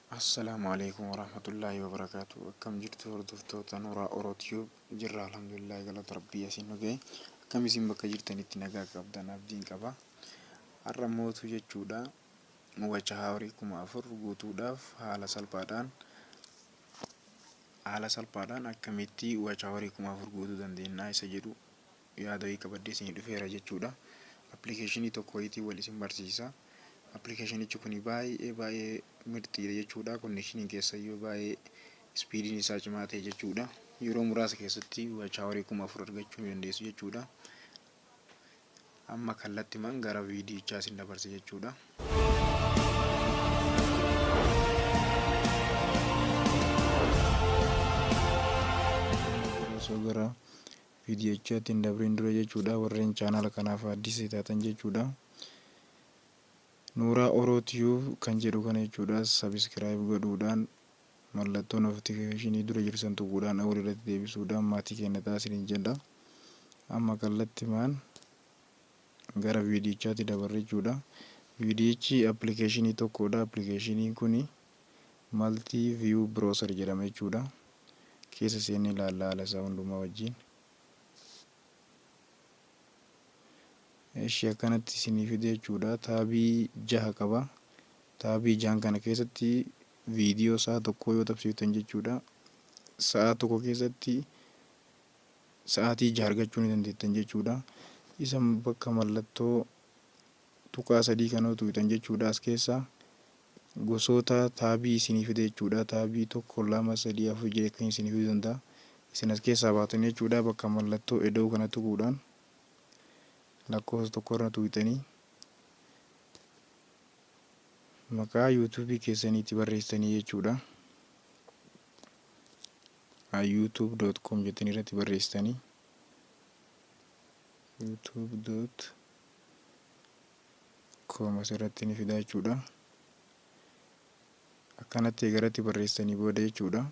Assalamualaikum warahmatullahi wabarakatuh. Akkam jirtu hordoftoota Nuuraa Orootiyoop jirra alhamdulillah galata rabbii asiin dhugee akkam isin bakka jirtanitti nagaa qabdan abdiin qaba. Har'a mootuu jechuudha wachaa horii 4,000 guutuudhaaf haala salphaadhaan akkamitti wachaa horii 4,000 guutuu dandeenya isa jedhu yaada wayii qabadhee isin dhufeera jechuudha. Appilikeeshinii tokko wayitii wal isin barsiisa. Appilikeeshinichi kun baay'ee mirtiidha jechuudha. Konneeshiniin keessayyuu baay'ee ispiidiin isaa cimaa ta'e jechuudha. Yeroo muraasa keessatti wachaa horii 4,000 argachuu ni dandeessu jechuudha. Amma kallattiidhaan gara viidiyichaa isin dabarsa jechuudha. Osoo gara viidiyichaatti hin dabriin dura jechuudha, warreen chaanala kanaaf addis taatan jechuudha. Nuuraa Orootiyoop kan jedhu kana jechuudha sabiskiraayib godhuudhaan mallattoo notifikashinii dura jiru san tuquudhaan awwal irratti deebisuudhaan maatii keenya taasisanii jedha. Amma kallattiidhaan gara viidiyichaatti dabarre jechuudha. Viidiyichi appilikeeshinii tokkodha. Appilikeeshiniin kun maltii viyuu birooser jedhama jechuudha. Keessa seennee ilaalla haala isaa hundumaa wajjin. Ishee akkanatti isinii fide jechuudha. Taabii 6 qaba. Taabii 6 kana keessatti viidiyoo sa'a tokko yoo tapsiiftan jechuudha. Sa'a tokko keessatti sa'aatii 6 argachuu ni dandeettan jechuudha. Isa bakka mallattoo tuqaa 3 kana tuqxan jechuudha. As keessa gosoota taabii isinii fide jechuudha. Taabii 1, 2, 3, 4 jedhee kan isinii fiduu danda'a. Isin as keessaa baatan jechuudha. Bakka mallattoo eda'uu kana tuquudhaan lakkoofsa tokko irra tuqxanii maqaa yuutuubii keessaniitti barreessanii jechuudha. youtube.com jettanii irratti barreessanii youtube.com asirratti ni fida jechuudha. Akkanatti egaratti barreessanii booda jechuudha.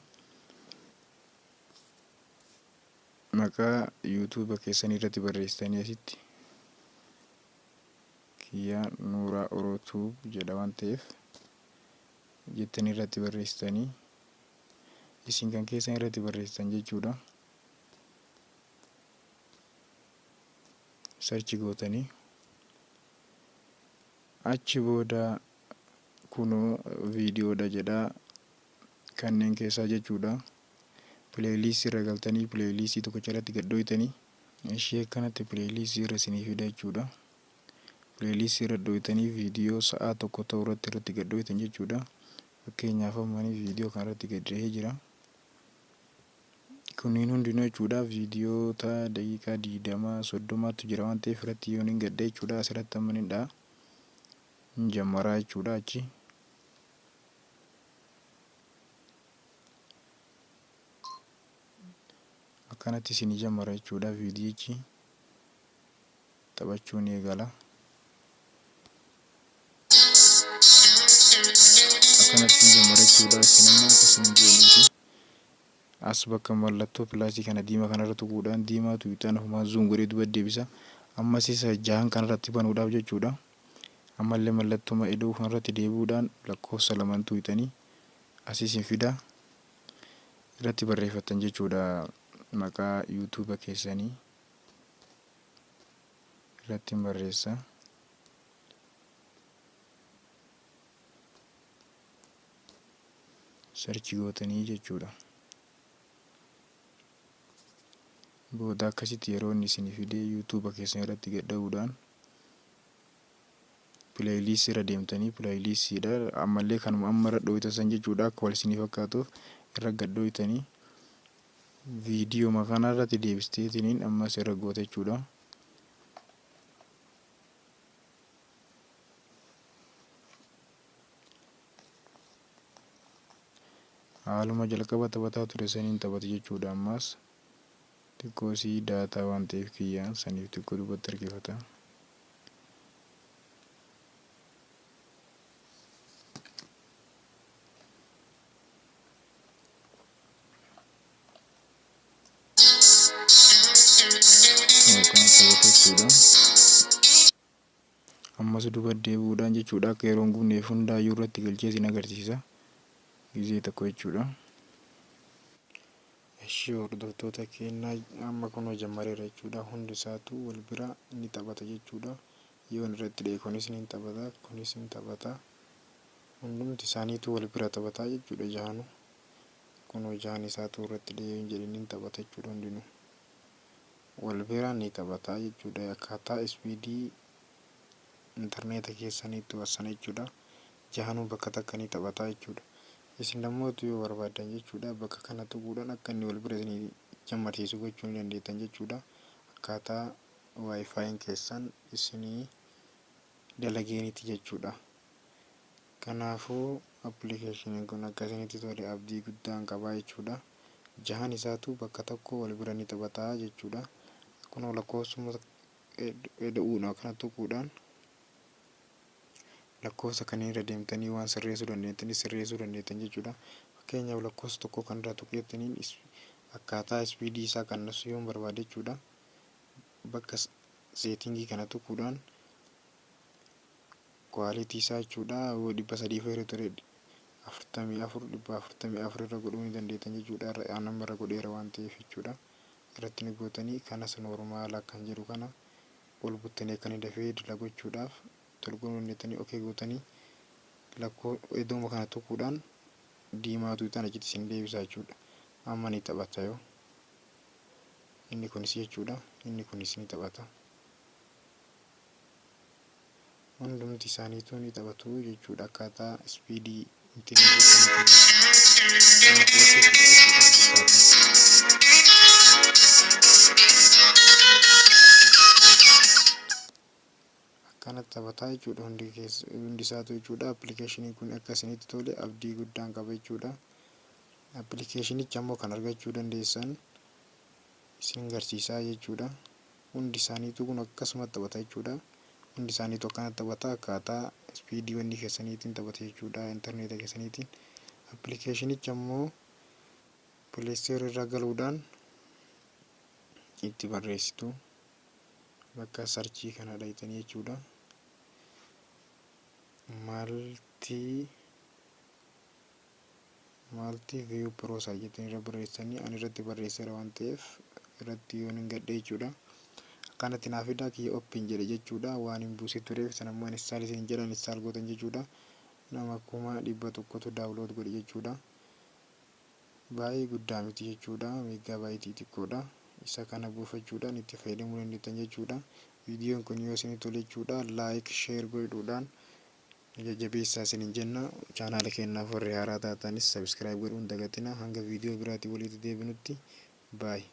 Maqaa yuutuuba keessanii irratti barreessanii asitti kiyyaa Nuuraa Orootiyoop jedha waan ta'eef jettanii irratti barreessanii isin kan keessan irratti barreessan jechuudha. Sarchi gootanii achi booda kunoo viidiyoodha jedha kanneen keessaa jechuudha. Pileeyiliistii irra galtanii pileeyiliistii tokkicha irratti gadhooytanii ishee akkanatti pileeyiliistii irra isinii fida jechuudha. Pileeyiliistii irra dhooytanii viidiyoo sa'a tokko ta'u irratti gadhooytan jechuudha. Fakkeenyaaf ammanii viidiyoo kana irratti gadhee jira. Kunniin hundinuu jechuudha viidiyoota daqiiqaa 20 30tu jira waan ta'eef irratti yoo hin gadhee jechuudha. Asirratti ammanidha jammaraa jechuudha. Achi akkanatti isinii jammara jechuudha. Viidiyichi taphachuu ni eegala. Akkanatti jammara jechuudha. Isin immoo akkasiin jedhaniiti as bakka mallattoo pilaasii kana diimaa kanarra tuquudhaan diimaa tuqxan ofumaa zuum godhee duba deebisa. Ammas isa 6 kanarratti banuudhaaf jechuudha. Ammallee mallattoo eda'uu kanarratti deebi'uudhaan lakkoofsa 2 tuqxanii asiin fida irratti barreeffatan jechuudha. Maqaa yuutuuba keessanii irratti barreessa. Sarchi gootanii jechuudha. Booda akkasitti yeroo inni isinii fide yuutuuba keessan irratti gadha'uudhaan pileeyiliistii irra deemtanii pileeyiliistiidha ammallee kanuma amma irra dhooytan jechuudha. Akka wal isinii fakkaatuuf irra gadhooytanii viidiyoo kana irratti deebisteetiniin ammas irra goota jechuudha. Haaluma jalqaba taphataa ture saniin taphate jechuudha. Ammas xiqqoosii daataa waan ta'eef kiyyaan saniif xiqqoo duubatti harkifata. Ammas duuba deebi'uudhaan jechuudha akka yeroon gubneef hundaayyuu irratti galchee isin agarsiisa. gizee tokko jechuudha. Ishee hordoftoota keenyaa amma kunoo jammareera jechuudha. Hundi isaatu wal bira ni taphata jechuudha. Yoo irratti dhi'e kunis ni taphata, kunis ni taphata. Hundumti isaaniitu wal bira taphataa jechuudha jahanuu. Kunoo jahan isaatu irratti dhi'ee hin jedhin ni taphata jechuudha hundinuu. Wal bira ni taphataa jechuudha. Akkaataa ispiidii intarneeta keessaniitti wassana jechuudha. Jahanuu bakka takka ni taphataa jechuudha. Isin namoota yoo barbaadan jechuudha bakka kana tuquudhaan akka inni wal bira isinii jammarsiisu gochuu ni dandeettan jechuudha. Akkaataa waayifaayiin keessan isinii dalageeniiti jechuudha. Kanaafuu appilikeeshiniin kun akka isinitti tole abdii guddaan qabaa jechuudha. Jahan isaatu bakka tokko wal bira ni taphataa jechuudha. Kunoo lakkoofsuma eda'uudha kana tuquudhaan lakkoofsa kanneen irra deemtanii waan sirreessuu dandeettan jechuudha. Fakkeenyaaf lakkoofsa tokko kan irraa tuqeettaniin akkaataa ispiidii isaa qannasuu yoo barbaade jechuudha. Bakka seetingii kana tuquudhaan kwaalitii isaa jechuudha 300 fayyadu ture 44 irra godhuu ni dandeettan jechuudha. Aannan irra godheera waan ta'eef jechuudha. Irratti ni gootanii kanas noormaala kan jedhu kana ol buttanii akka inni dafee dalagochuudhaaf tolgoon dandeettanii okee gootanii lakkoo iddooma kana tuquudhaan diimaatu itaan achitti isin deebisaa jechuudha. Amma ni taphata yoo inni kunis jechuudha. Inni kunis ni taphata. Hundumti isaaniitu ni taphatu jechuudha. Akkaataa ispiidii akkanatti taphataa jechuudha. Hundi isaatu jechuudha. Appilikeeshiniin kun akka isinitti tole abdii guddaan qaba jechuudha. Appilikeeshinicha ammoo kan argachuu dandeessan isin agarsiisaa jechuudha. Hundi isaaniitu kun akkasuma taphata jechuudha. Hundi isaaniitu akkanatti taphata akkaataa ispiidii wanni keessaniitiin taphata jechuudha. Intarneeta keessaniitiin appilikeeshinicha ammoo pileesteer irra galuudhaan itti barreessitu bakka sarchii kana dhayitanii jechuudha. Maaltii viyuu piroosaa jettanii irra barreessanii ani irratti barreesseera waan ta'eef irratti yoon hin gadhee jechuudha. Akkanatti naaf fidaa kiyya oppiin jedhe jechuudha. Waan hin buusee tureef sana immoo instaal isin jedhan instaal gootan jechuudha. Nama 100,000tu daawulood godhe jechuudha. Baay'ee guddaa miti jechuudha. Meeggaabaaytii xiqqoodha. Isa kana buufachuudhaan itti fayyadamuu dandeettan jechuudha. Viidiyoon kun yoo isinii tole jechuudha laayik sheer godhuudhaan jajjabeessaa isiniin jenna. Chaanaala keenyaaf warri haaraa taatanis sabiskiraayib godhuun dagatina. Hanga viidiyoo biraatii walitti deebinutti baay'ee.